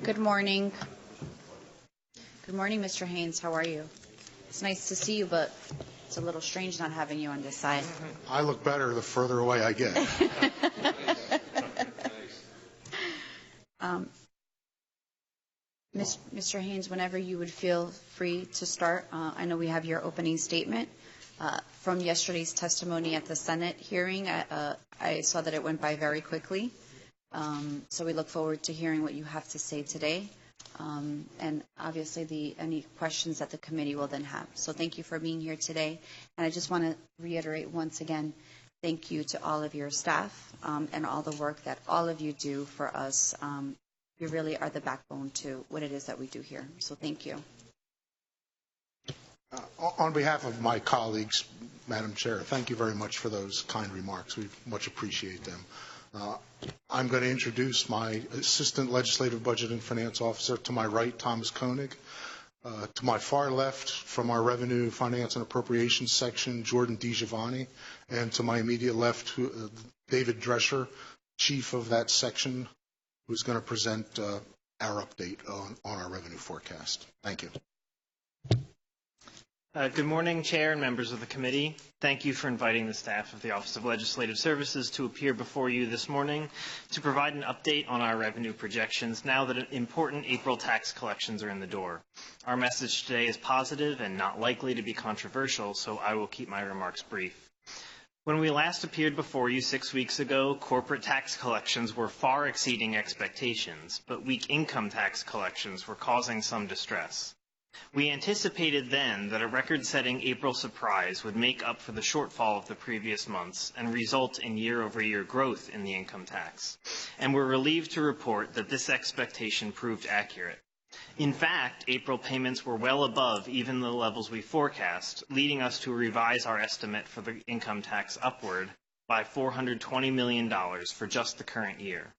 Good morning. Good morning, Mr. Haynes. How are you? It's nice to see you, but it's a little strange not having you on this side. I look better the further away I get. Mr. Haynes, whenever you would feel free to start, I know we have your opening statement. From yesterday's testimony at the Senate hearing, I saw that it went by very quickly. So we look forward to hearing what you have to say today. And obviously any questions that the committee will then have. So thank you for being here today. And I just want to reiterate once again, thank you to all of your staff and all the work that all of you do for us. You really are the backbone to what it is that we do here. So thank you. On behalf of my colleagues, Madam Chair, thank you very much for those kind remarks. We much appreciate them. I'm going to introduce my Assistant Legislative Budget and Finance Officer. To my right, Thomas Koenig. To my far left, from our Revenue, Finance, and Appropriations section, Jordan DiGiovanni. And to my immediate left, David Drescher, Chief of that section, who's going to present our update on our revenue forecast. Thank you. Good morning, Chair and members of the committee. Thank you for inviting the staff of the Office of Legislative Services to appear before you this morning to provide an update on our revenue projections now that important April tax collections are in the door. Our message today is positive and not likely to be controversial, so I will keep my remarks brief. When we last appeared before you 6 weeks ago, corporate tax collections were far exceeding expectations, but weak income tax collections were causing some distress. We anticipated then that a record-setting April surprise would make up for the shortfall of the previous months and result in year-over-year growth in the income tax, and we're relieved to report that this expectation proved accurate. In fact, April payments were well above even the levels we forecast, leading us to revise our estimate for the income tax upward by $420 million for just the current year.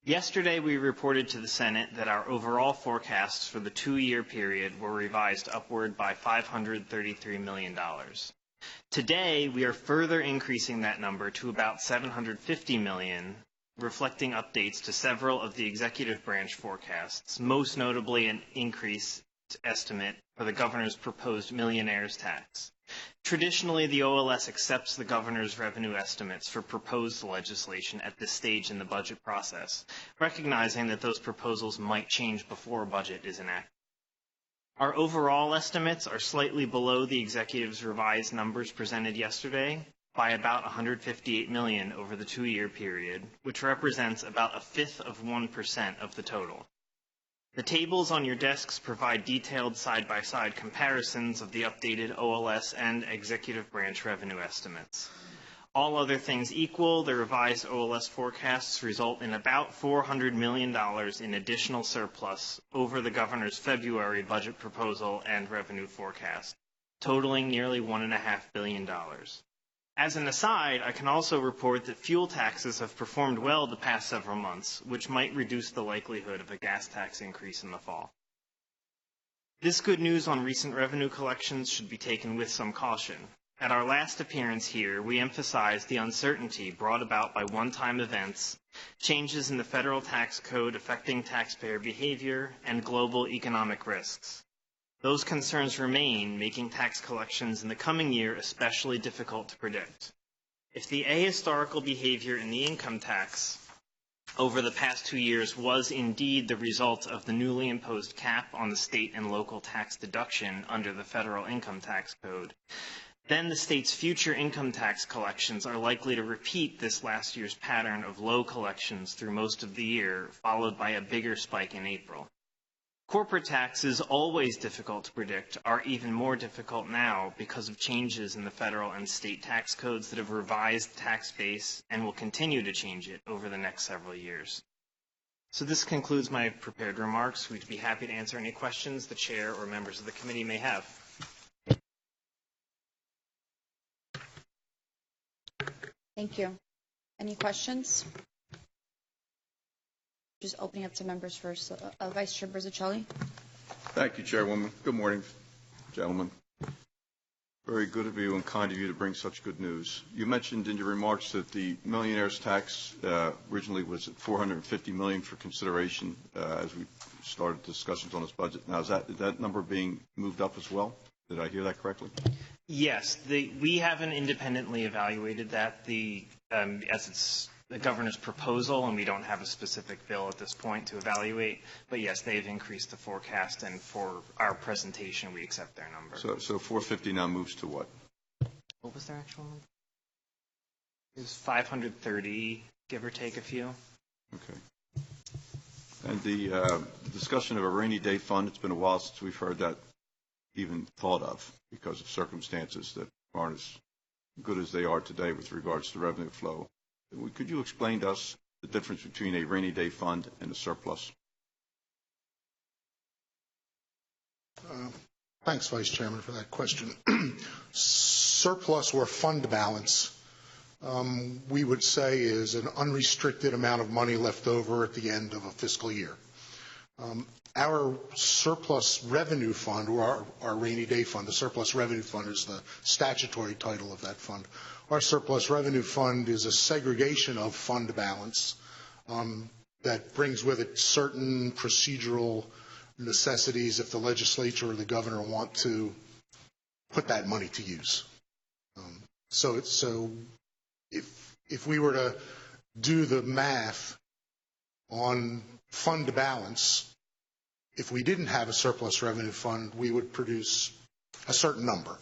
Yesterday, we reported to the Senate that our overall forecasts for the 2-year period were revised upward by $533 million. Today, we are further increasing that number to about $750 million, reflecting updates to several of the executive branch forecasts, most notably an increased estimate for the governor's proposed millionaire's tax. Traditionally, the OLS accepts the governor's revenue estimates for proposed legislation at this stage in the budget process, recognizing that those proposals might change before a budget is enacted. Our overall estimates are slightly below the executive's revised numbers presented yesterday by about $158 million over the 2-year period, which represents about 1/5% of the total. The tables on your desks provide detailed side-by-side comparisons of the updated OLS and executive branch revenue estimates. All other things equal, the revised OLS forecasts result in about $400 million in additional surplus over the governor's February budget proposal and revenue forecast, totaling nearly $1.5 billion. As an aside, I can also report that fuel taxes have performed well the past several months, which might reduce the likelihood of a gas tax increase in the fall. This good news on recent revenue collections should be taken with some caution. At our last appearance here, we emphasized the uncertainty brought about by one-time events, changes in the federal tax code affecting taxpayer behavior, and global economic risks. Those concerns remain, making tax collections in the coming year especially difficult to predict. If the ahistorical behavior in the income tax over the past 2 years was indeed the result of the newly imposed cap on the state and local tax deduction under the federal income tax code, then the state's future income tax collections are likely to repeat this last year's pattern of low collections through most of the year, followed by a bigger spike in April. Corporate taxes, always difficult to predict, are even more difficult now because of changes in the federal and state tax codes that have revised the tax base and will continue to change it over the next several years. So this concludes my prepared remarks. We'd be happy to answer any questions the chair or members of the committee may have. Thank you. Any questions? Just opening up to members first. Vice Chair Brizzacelli. Thank you, Chairwoman. Good morning, gentlemen. Very good of you and kind of you to bring such good news. You mentioned in your remarks that the millionaire's tax originally was at $450 million for consideration as we started discussions on this budget. Now, is that number being moved up as well? Did I hear that correctly? Yes, we haven't independently evaluated that as it's the governor's proposal, and we don't have a specific bill at this point to evaluate. But yes, they've increased the forecast, and for our presentation, we accept their number. So 450 now moves to what? What was their actual number? It was 530, give or take a few. Okay. And the discussion of a rainy day fund, it's been a while since we've heard that even thought of because of circumstances that aren't as good as they are today with regards to revenue flow. Could you explain to us the difference between a rainy day fund and a surplus? Thanks, Vice Chairman, for that question. Surplus or fund balance, we would say, is an unrestricted amount of money left over at the end of a fiscal year. Our surplus revenue fund, or our rainy day fund, the surplus revenue fund is the statutory title of that fund. Our surplus revenue fund is a segregation of fund balance that brings with it certain procedural necessities if the legislature or the governor want to put that money to use. So if we were to do the math on fund balance, if we didn't have a surplus revenue fund, we would produce a certain number.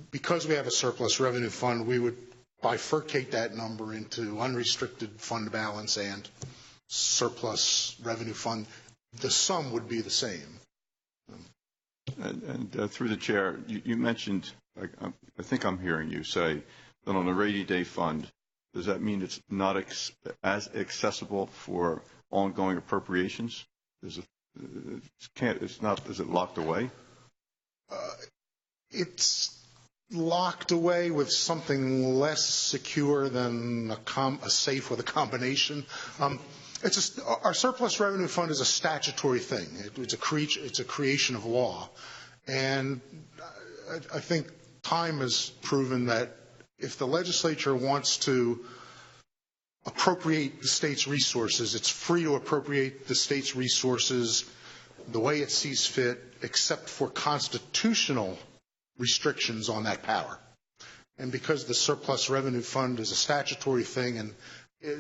Because we have a surplus revenue fund, we would bifurcate that number into unrestricted fund balance and surplus revenue fund. The sum would be the same. And through the chair, you mentioned, I think I'm hearing you say that on a rainy day fund, does that mean it's not as accessible for ongoing appropriations? Is it locked away? It's locked away with something less secure than a safe with a combination. Our surplus revenue fund is a statutory thing. It's a creation of law. And I think time has proven that if the legislature wants to appropriate the state's resources, it's free to appropriate the state's resources the way it sees fit, except for constitutional restrictions on that power. And because the surplus revenue fund is a statutory thing, and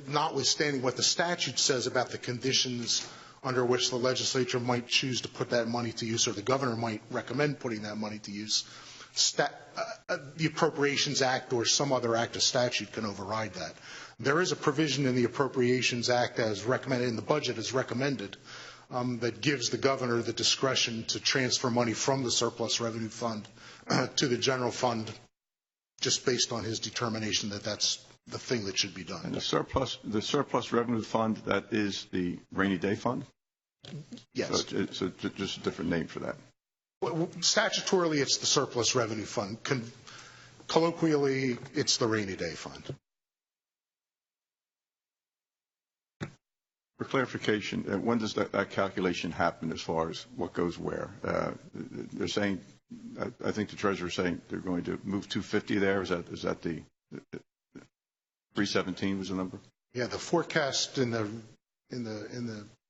notwithstanding what the statute says about the conditions under which the legislature might choose to put that money to use, or the governor might recommend putting that money to use, the Appropriations Act or some other act of statute can override that. There is a provision in the Appropriations Act as recommended in the budget as recommended that gives the governor the discretion to transfer money from the surplus revenue fund to the general fund just based on his determination that that's the thing that should be done. And the surplus revenue fund, that is the rainy day fund? Yes. So it's just a different name for that. Well, statutorily, it's the surplus revenue fund. Colloquially, it's the rainy day fund. For clarification, when does that calculation happen as far as what goes where? They're saying, I think the treasurer is saying they're going to move 250 there. Is that the 317 was the number? Yeah, the forecast in the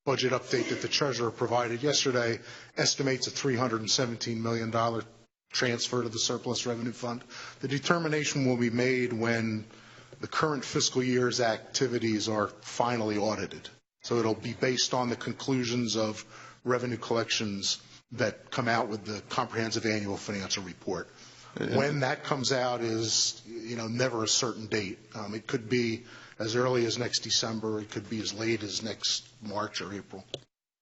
budget update that the treasurer provided yesterday estimates a $317 million transfer to the surplus revenue fund. The determination will be made when the current fiscal year's activities are finally audited. So it'll be based on the conclusions of revenue collections that come out with the comprehensive annual financial report. When that comes out is, never a certain date. It could be as early as next December. It could be as late as next March or April.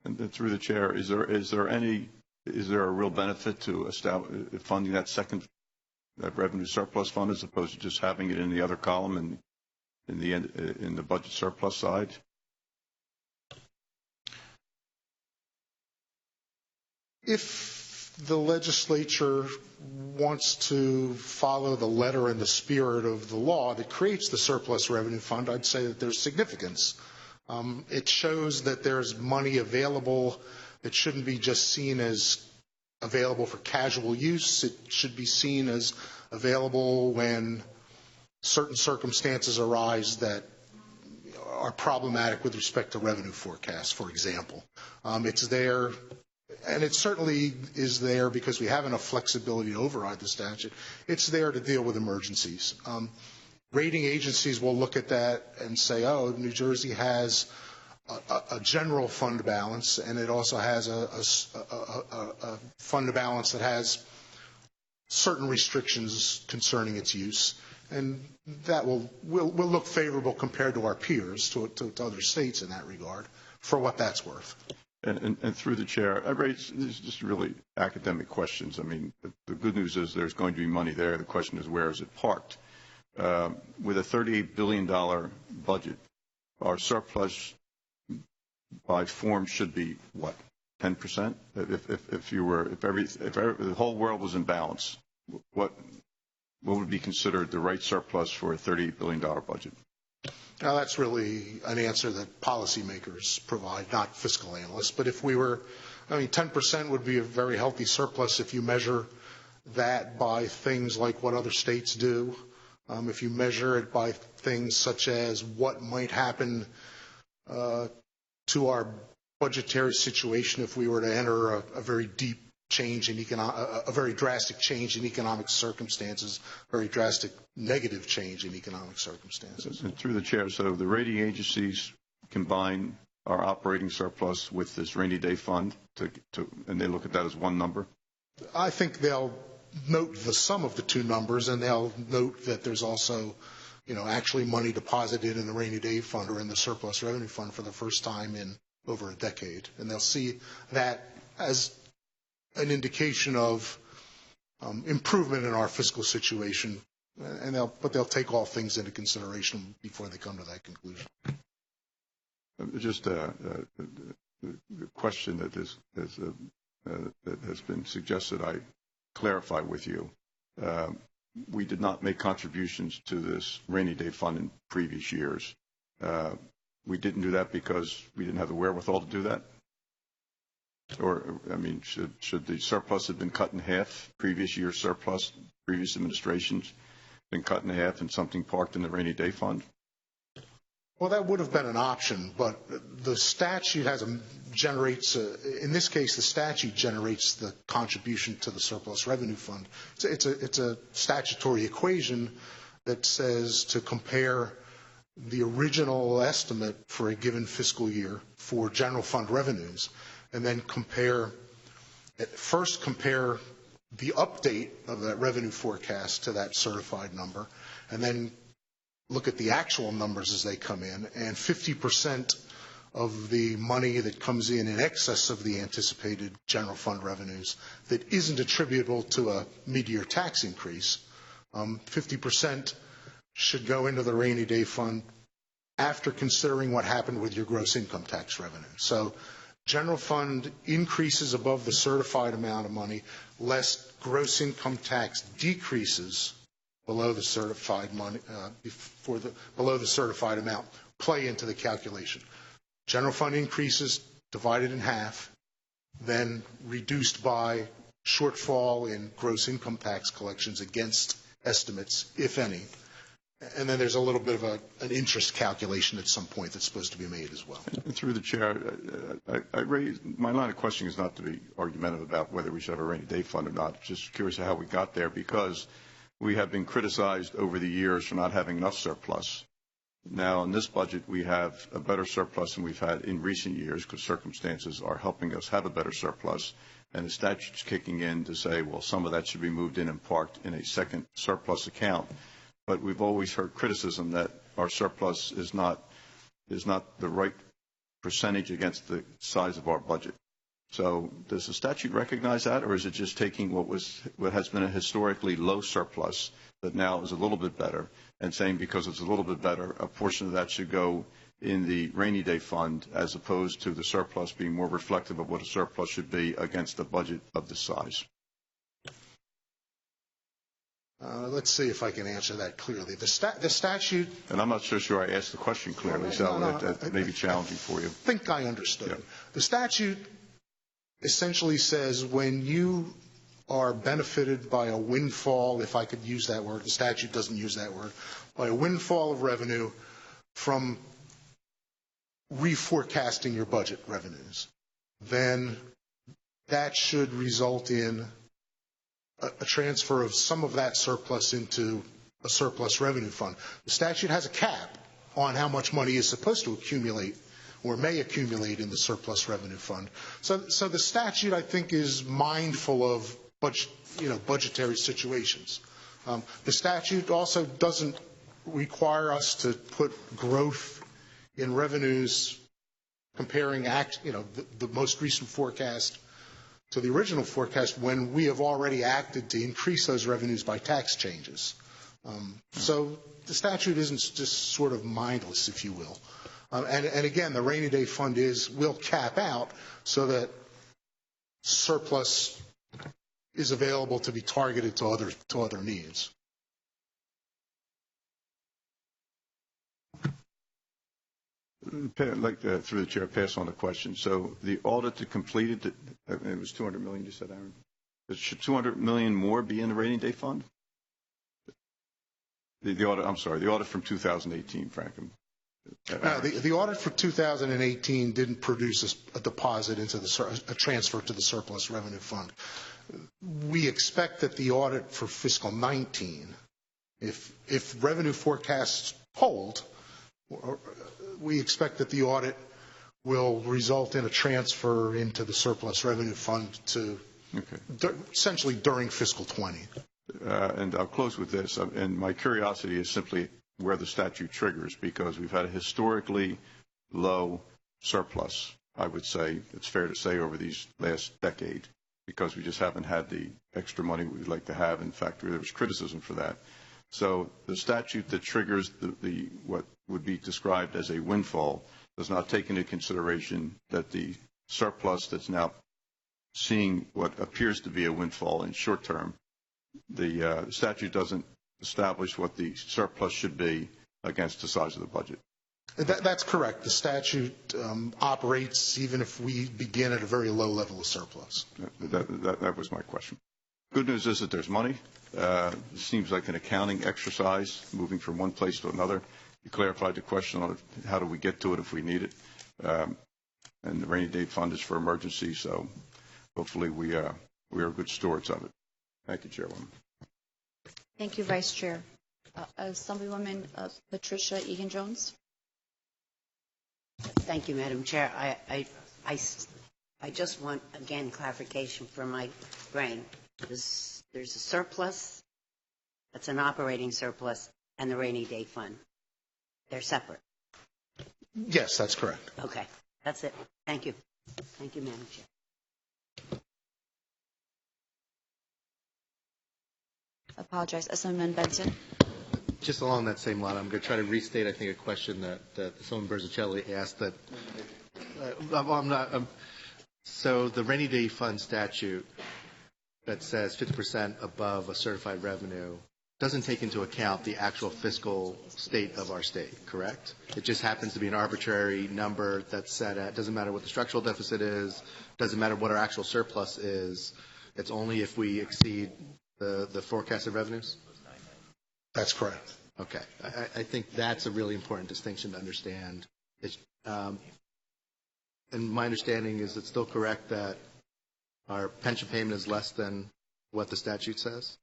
And through the chair, is there a real benefit to funding that that revenue surplus fund as opposed to just having it in the other column and in the budget surplus side? If the legislature wants to follow the letter and the spirit of the law that creates the surplus revenue fund, I'd say that there's significance. It shows that there's money available that shouldn't be just seen as available for casual use. It should be seen as available when certain circumstances arise that are problematic with respect to revenue forecasts, for example. It's there, and it certainly is there because we have enough flexibility to override the statute. It's there to deal with emergencies. Rating agencies will look at that and say, oh, New Jersey has a general fund balance, and it also has a fund balance that has certain restrictions concerning its use, and that will look favorable compared to our peers, to other states in that regard, for what that's worth. And through the chair, I raise these just really academic questions. I mean, the good news is there's going to be money there. The question is, where is it parked? With a $38 billion budget, our surplus by form should be what, 10%? If the whole world was in balance, what would be considered the right surplus for a $38 billion budget? Now, that's really an answer that policymakers provide, not fiscal analysts. But if we were, 10% would be a very healthy surplus if you measure that by things like what other states do. If you measure it by things such as what might happen to our budgetary situation if we were to enter a very deep change in a very drastic change in economic circumstances, very drastic negative change in economic circumstances. And through the chair, so the rating agencies combine our operating surplus with this rainy day fund, and they look at that as one number? I think they'll note the sum of the two numbers, and they'll note that there's also, actually money deposited in the rainy day fund or in the surplus revenue fund for the first time in over a decade. And they'll see that as an indication of improvement in our fiscal situation, but they'll take all things into consideration before they come to that conclusion. Just a question that has been suggested I clarify with you. We did not make contributions to this rainy day fund in previous years. We didn't do that because we didn't have the wherewithal to do that? Or, should the surplus have been cut in half, previous year's surplus, previous administrations been cut in half and something parked in the rainy day fund? Well, that would have been an option, but the statute generates, in this case, the statute generates the contribution to the surplus revenue fund. It's a statutory equation that says to compare the original estimate for a given fiscal year for general fund revenues, and then compare the update of that revenue forecast to that certified number, and then look at the actual numbers as they come in, and 50% of the money that comes in excess of the anticipated general fund revenues that isn't attributable to a mid-year tax increase, 50% should go into the rainy day fund after considering what happened with your gross income tax revenue. So general fund increases above the certified amount of money, less gross income tax decreases below the certified money, below the certified amount, play into the calculation. General fund increases divided in half, then reduced by shortfall in gross income tax collections against estimates, if any. And then there's a little bit of an interest calculation at some point that's supposed to be made as well. And through the chair, my line of questioning is not to be argumentative about whether we should have a rainy day fund or not. Just curious how we got there, because we have been criticized over the years for not having enough surplus. Now, in this budget, we have a better surplus than we've had in recent years because circumstances are helping us have a better surplus. And the statute's kicking in to say, well, some of that should be moved in and parked in a second surplus account. But we've always heard criticism that our surplus is not the right percentage against the size of our budget. So does the statute recognize that, or is it just taking what has been a historically low surplus that now is a little bit better and saying because it's a little bit better, a portion of that should go in the rainy day fund as opposed to the surplus being more reflective of what a surplus should be against a budget of this size? Let's see if I can answer that clearly. The statute... And I'm not so sure I asked the question clearly, so that may be challenging for you. I think I understood. Yeah. The statute essentially says when you are benefited by a windfall, if I could use that word, the statute doesn't use that word, by a windfall of revenue from reforecasting your budget revenues, then that should result in a transfer of some of that surplus into a surplus revenue fund. The statute has a cap on how much money is supposed to accumulate or may accumulate in the surplus revenue fund. So the statute, I think, is mindful of budgetary situations. The statute also doesn't require us to put growth in revenues comparing the most recent forecast to the original forecast when we have already acted to increase those revenues by tax changes. So the statute isn't just sort of mindless, if you will. And again, the rainy day fund will cap out so that surplus is available to be targeted to other needs. I'd like to, through the chair, pass on the question. So the audit that completed, it was $200 million, you said, Aaron? Should $200 million more be in the rainy day fund? The audit, I'm sorry, the audit from 2018, Frank. The audit for 2018 didn't produce a deposit into a transfer to the surplus revenue fund. We expect that the audit for fiscal 19, if revenue forecasts hold, we expect that the audit will result in a transfer into the surplus revenue fund essentially during fiscal 20. And I'll close with this. And my curiosity is simply where the statute triggers, because we've had a historically low surplus, I would say, it's fair to say, over these last decade, because we just haven't had the extra money we'd like to have. In fact, there was criticism for that. So the statute that triggers the what would be described as a windfall does not take into consideration that the surplus that's now seeing what appears to be a windfall in short term, the statute doesn't establish what the surplus should be against the size of the budget. That's correct. The statute operates even if we begin at a very low level of surplus. That was my question. Good news is that there's money. It seems like an accounting exercise, moving from one place to another. You clarified the question on how do we get to it if we need it. And the rainy day fund is for emergencies, so hopefully we are good stewards of it. Thank you, Chairwoman. Thank you, Vice Chair. Assemblywoman Patricia Egan-Jones. Thank you, Madam Chair. I just want, again, clarification for my brain. There's a surplus, that's an operating surplus, and the rainy day fund. They're separate. Yes, that's correct. Okay, that's it. Thank you. Thank you, Madam Chair. Apologize. Assemblyman Benson. Just along that same line, I'm going to try to restate, I think, a question that Assemblyman Berzicelli asked. That so the rainy day fund statute that says 50% above a certified revenue doesn't take into account the actual fiscal state of our state, correct? It just happens to be an arbitrary number that's set at, doesn't matter what the structural deficit is, doesn't matter what our actual surplus is. It's only if we exceed the forecasted revenues? That's correct. Okay. I think that's a really important distinction to understand. And my understanding is it's still correct that our pension payment is less than what the statute says?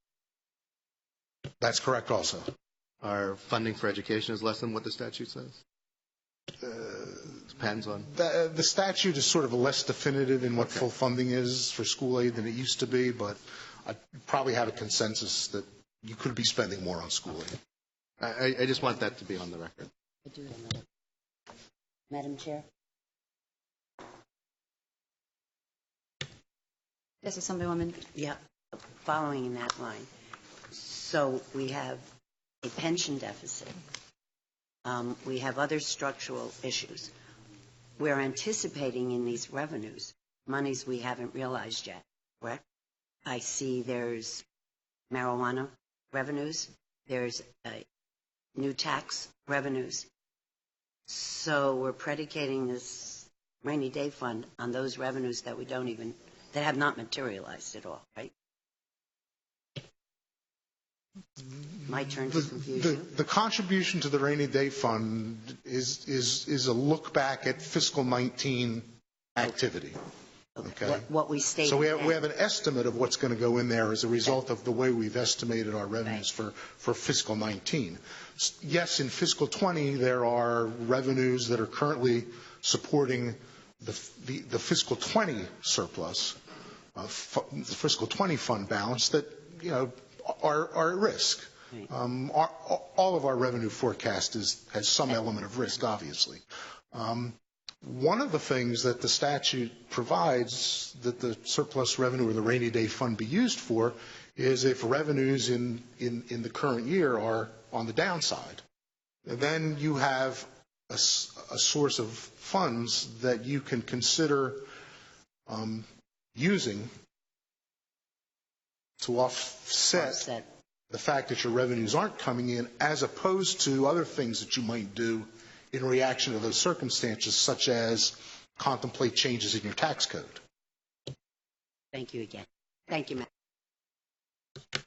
That's correct also. Our funding for education is less than what the statute says? Depends on. The statute is sort of less definitive in what full funding is for school aid than it used to be, but I probably have a consensus that you could be spending more on school aid. I just want that to be on the record. I do have another. Madam Chair? Yes, Assemblywoman. Yeah, following in that line. So we have a pension deficit. We have other structural issues. We're anticipating in these revenues monies we haven't realized yet, correct? I see there's marijuana revenues. There's new tax revenues. So we're predicating this rainy day fund on those revenues that we don't even that have not materialized at all, right? My turn to confuse you. The contribution to the rainy day fund is a look back at fiscal 19 activity. Okay. What we stated. So we then. have an estimate of what's going to go in there as a result of the way we've estimated our revenues for fiscal 19. Yes, in fiscal 20, there are revenues that are currently supporting the fiscal 20 surplus, the fiscal 20 fund balance that, are at risk. Right. All of our revenue forecast has some element of risk, obviously. One of the things that the statute provides that the surplus revenue or the rainy day fund be used for is if revenues in the current year are on the downside. Then you have a source of funds that you can consider using to offset the fact that your revenues aren't coming in, as opposed to other things that you might do in reaction to those circumstances, such as contemplate changes in your tax code. Thank you again. Thank you, ma'am.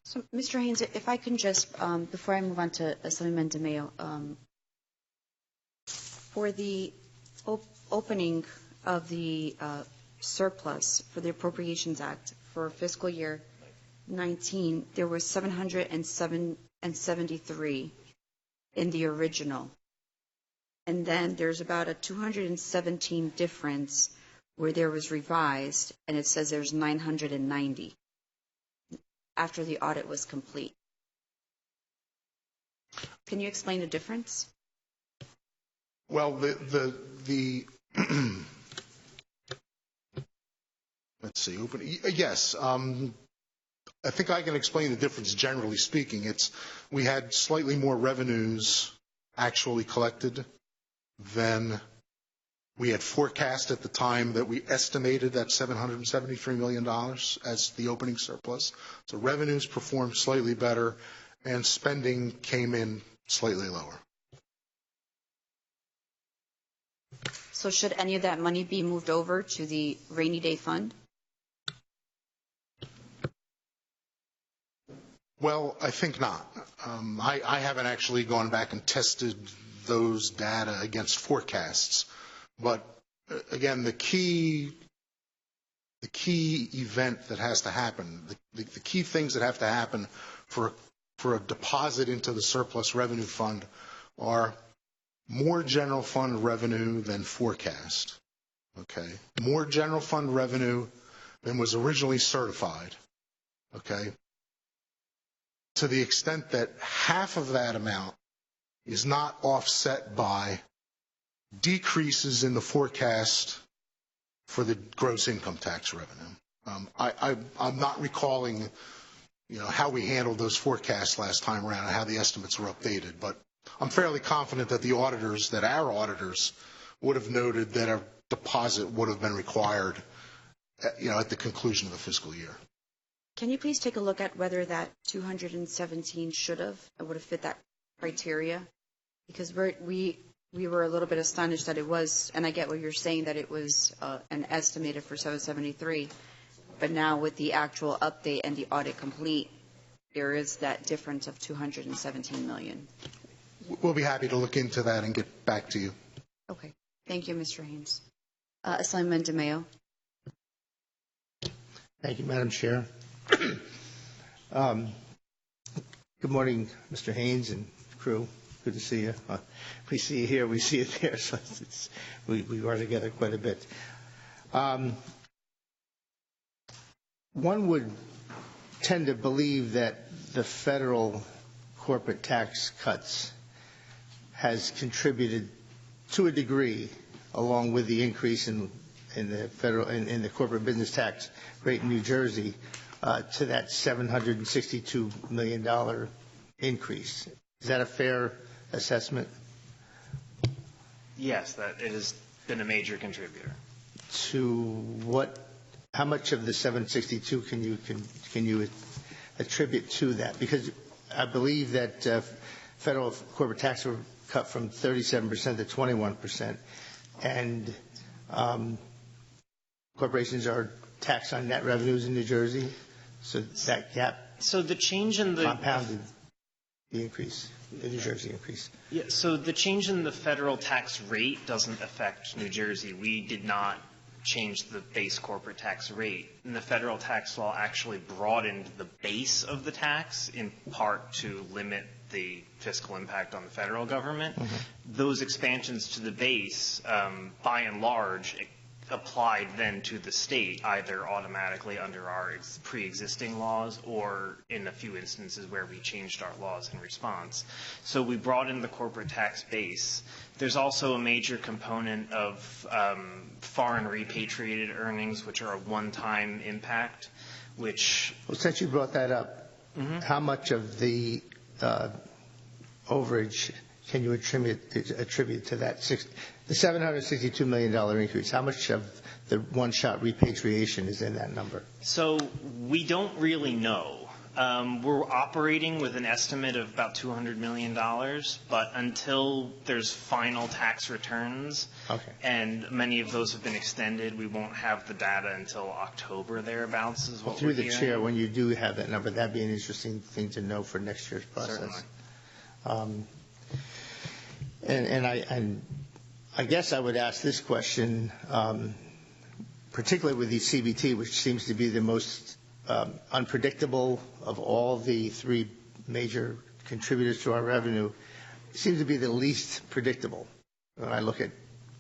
So, Mr. Haynes, if I can just, before I move on to Assemblyman DeMayo, for the opening of the surplus for the Appropriations Act for fiscal year 19, there was 773 in the original. And then there's about a 217 difference where there was revised, and it says there's 990 after the audit was complete. Can you explain the difference? Well, the let's see. Yes. I think I can explain the difference generally speaking. We had slightly more revenues actually collected than we had forecast at the time that we estimated that $773 million as the opening surplus. So revenues performed slightly better and spending came in slightly lower. So should any of that money be moved over to the rainy day fund? Well, I think not. I haven't actually gone back and tested those data against forecasts. But again, the key event that has to happen, the key things that have to happen for a deposit into the surplus revenue fund are more general fund revenue than forecast. Okay, more general fund revenue than was originally certified. Okay, to the extent that half of that amount is not offset by decreases in the forecast for the gross income tax revenue. I'm not recalling, how we handled those forecasts last time around and how the estimates were updated, but I'm fairly confident that our auditors would have noted that a deposit would have been required, at the conclusion of the fiscal year. Can you please take a look at whether that 217 would have fit that criteria? Because we were a little bit astonished that it was, and I get what you're saying, that it was an estimated for 773, but now with the actual update and the audit complete, there is that difference of 217 million. We'll be happy to look into that and get back to you. Okay. Thank you, Mr. Haynes. Assemblyman DeMayo. Thank you, Madam Chair. Good morning, Mr. Haynes and crew. Good to see you. We see you here, we see you there, so we are together quite a bit. One would tend to believe that the federal corporate tax cuts has contributed to a degree, along with the increase in the federal in the corporate business tax rate in New Jersey, to that $762 million increase. Is that a fair assessment? Yes, that it has been a major contributor. To what? How much of the 762 can you attribute to that? Because I believe that federal corporate tax were cut from 37% to 21%, and corporations are tax on net revenues in New Jersey, so that gap So the change in the compounded the increase, the New Jersey increase. Yeah, so the change in the federal tax rate doesn't affect New Jersey. We did not change the base corporate tax rate. And the federal tax law actually broadened the base of the tax in part to limit the fiscal impact on the federal government. Those expansions to the base, by and large, applied then to the state, either automatically under our pre-existing laws or in a few instances where we changed our laws in response. So we brought in the corporate tax base. There's also a major component of foreign repatriated earnings, which are a one-time impact, which... Well, since you brought that up, how much of the overage can you attribute to that? The $762 million increase, how much of the one-shot repatriation is in that number? So we don't really know. We're operating with an estimate of about $200 million, but until there's final tax returns, and many of those have been extended, we won't have the data until October thereabouts is what Through we're the hearing. chair, when you do have that number, that'd be an interesting thing to know for next year's process. Certainly. And I guess I would ask this question, particularly with the CBT, which seems to be the most unpredictable of all the three major contributors to our revenue, seems to be the least predictable. When I look at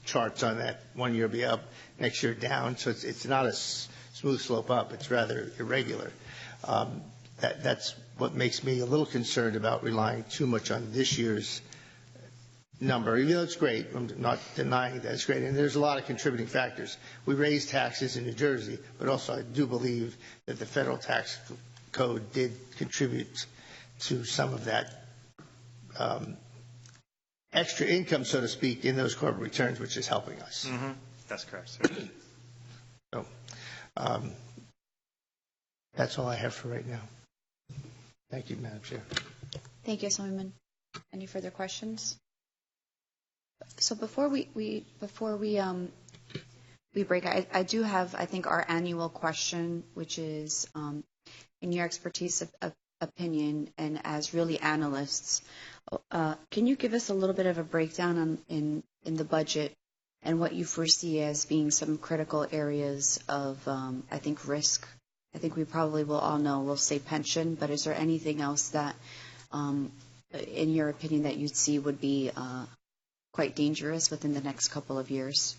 charts on that, one year be up, next year down, so it's not a smooth slope up, it's rather irregular. That's what makes me a little concerned about relying too much on this year's number, even though it's great. I'm not denying that it's great. And there's a lot of contributing factors. We raised taxes in New Jersey, but also I do believe that the federal tax code did contribute to some of that extra income, so to speak, in those corporate returns, which is helping us. That's correct, sir. So that's all I have for right now. Thank you, Madam Chair. Thank you, Assemblyman. Any further questions? So before we break, I do have, I think, our annual question, which is, in your expertise of opinion and as really analysts, can you give us a little bit of a breakdown in the budget and what you foresee as being some critical areas of, I think, risk? I think we probably will all know, we'll say pension, but is there anything else that, in your opinion, that you'd see would be quite dangerous within the next couple of years?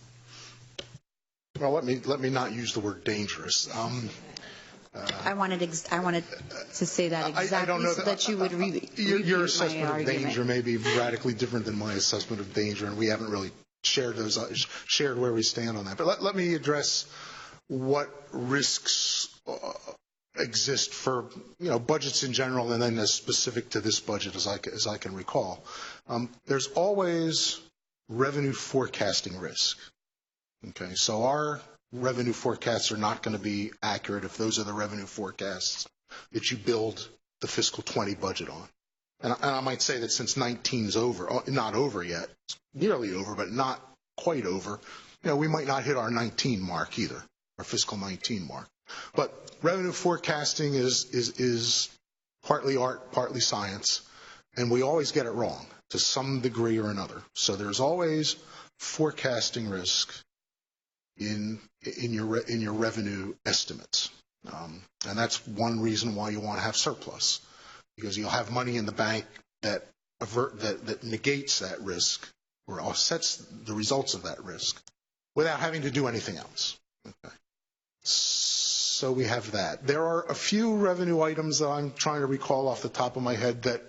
Well, let me not use the word dangerous. I wanted to say that exactly, I don't know so that you would your assessment of danger may be radically different than my assessment of danger, and we haven't really shared where we stand on that. But let me address what risks exist for budgets in general, and then as specific to this budget as I can recall. There's always revenue forecasting risk. Okay, so our revenue forecasts are not going to be accurate if those are the revenue forecasts that you build the fiscal 20 budget on. And I might say that since 19's not over yet, it's nearly over, but not quite over, we might not hit our 19 mark either, our fiscal 19 mark. But revenue forecasting is partly art, partly science, and we always get it wrong to some degree or another. So there's always forecasting risk in your revenue estimates, and that's one reason why you want to have surplus, because you'll have money in the bank that negates that risk or offsets the results of that risk without having to do anything else. Okay. So we have that. There are a few revenue items that I'm trying to recall off the top of my head that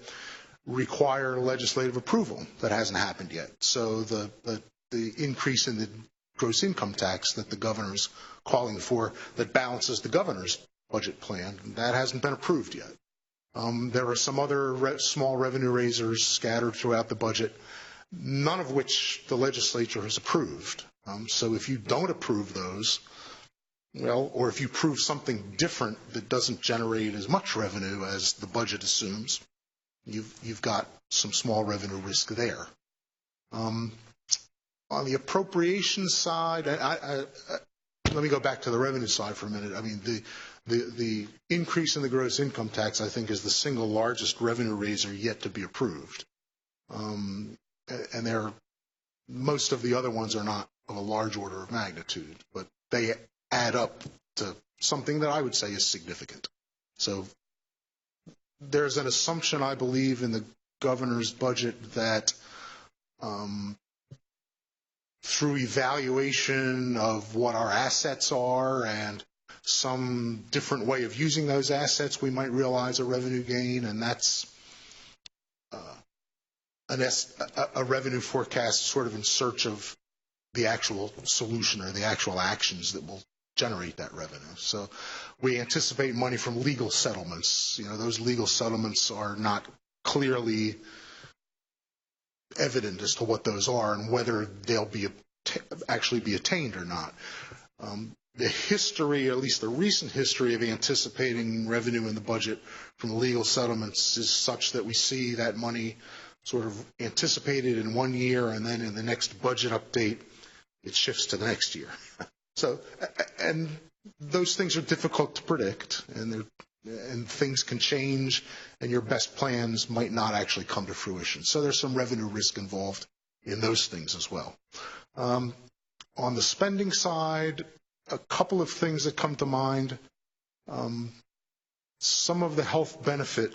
require legislative approval that hasn't happened yet. So the increase in the gross income tax that the governor's calling for that balances the governor's budget plan, that hasn't been approved yet. There are some other small revenue raisers scattered throughout the budget, none of which the legislature has approved. So if you don't approve those, or if you prove something different that doesn't generate as much revenue as the budget assumes, you've got some small revenue risk there. On the appropriation side, let me go back to the revenue side for a minute. I mean, the increase in the gross income tax, I think, is the single largest revenue raiser yet to be approved. And most of the other ones are not of a large order of magnitude, but they add up to something that I would say is significant. So there's an assumption, I believe, in the governor's budget that through evaluation of what our assets are and some different way of using those assets, we might realize a revenue gain, and that's a revenue forecast sort of in search of the actual solution or the actual actions that will generate that revenue. So we anticipate money from legal settlements. You know, those legal settlements are not clearly evident as to what those are and whether they'll be actually be attained or not. The history, or at least the recent history of anticipating revenue in the budget from legal settlements is such that we see that money sort of anticipated in one year, and then in the next budget update, it shifts to the next year. So, and those things are difficult to predict, and things can change, and your best plans might not actually come to fruition. So there's some revenue risk involved in those things as well. On the spending side, a couple of things that come to mind. Some of the health benefit,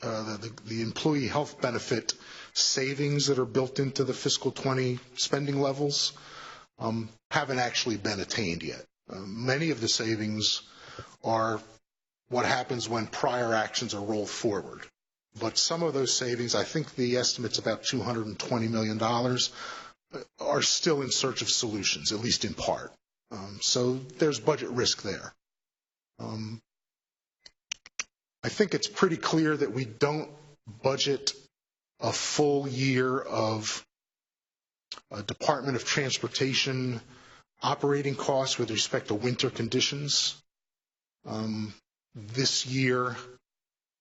the employee health benefit savings that are built into the fiscal 20 spending levels haven't actually been attained yet. Many of the savings are what happens when prior actions are rolled forward. But some of those savings, I think the estimate's about $220 million, are still in search of solutions, at least in part. So there's budget risk there. I think it's pretty clear that we don't budget a full year of Department of Transportation operating costs with respect to winter conditions. This year,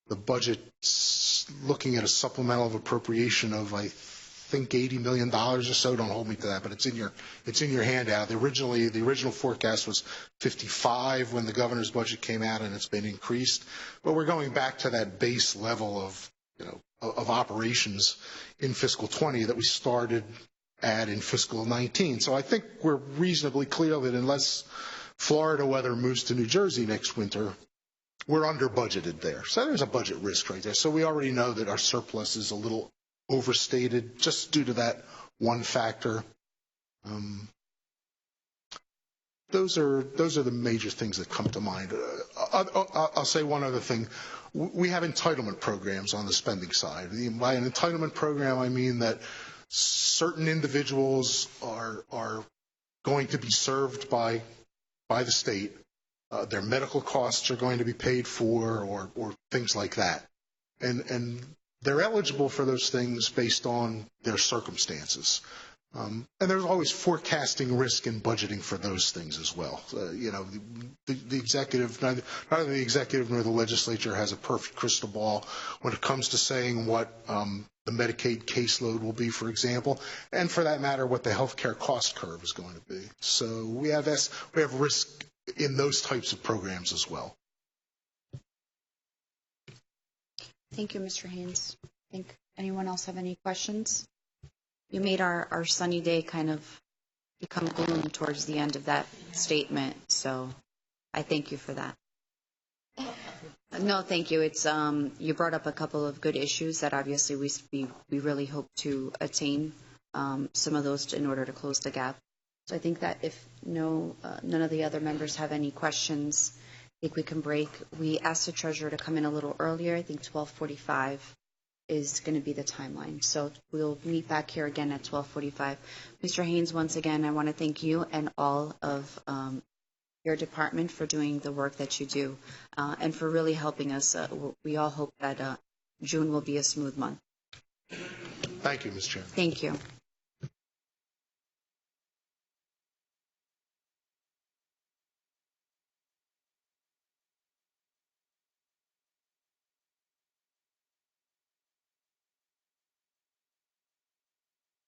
the budget's looking at a supplemental of appropriation of, I think, $80 million or so. Don't hold me to that, but it's in your handout. The original forecast was 55 when the governor's budget came out, and it's been increased. But we're going back to that base level of operations in fiscal 20 that we started at in fiscal 19. So I think we're reasonably clear that unless Florida weather moves to New Jersey next winter, we're under budgeted there. So there's a budget risk right there. So we already know that our surplus is a little overstated just due to that one factor. Those are the major things that come to mind. I'll say one other thing. We have entitlement programs on the spending side. By an entitlement program, I mean that certain individuals are going to be served by the state. Their medical costs are going to be paid for, or things like that. And they're eligible for those things based on their circumstances. And there's always forecasting risk in budgeting for those things as well. The executive, neither the executive nor the legislature has a perfect crystal ball when it comes to saying what the Medicaid caseload will be, for example, and for that matter, what the healthcare cost curve is going to be. So we have risk in those types of programs as well. Thank you, Mr. Haynes. I think anyone else have any questions? You made our sunny day kind of become gloom towards the end of that statement, so I thank you for that. No, thank you. It's you brought up a couple of good issues that obviously we really hope to attain some of those in order to close the gap. So I think that if none of the other members have any questions, I think we can break. We asked the treasurer to come in a little earlier. I think 12:45 is going to be the timeline. So we'll meet back here again at 12:45. Mr. Haynes, once again, I want to thank you and all of your department for doing the work that you do and for really helping us. We all hope that June will be a smooth month. Thank you, Ms. Chair. Thank you.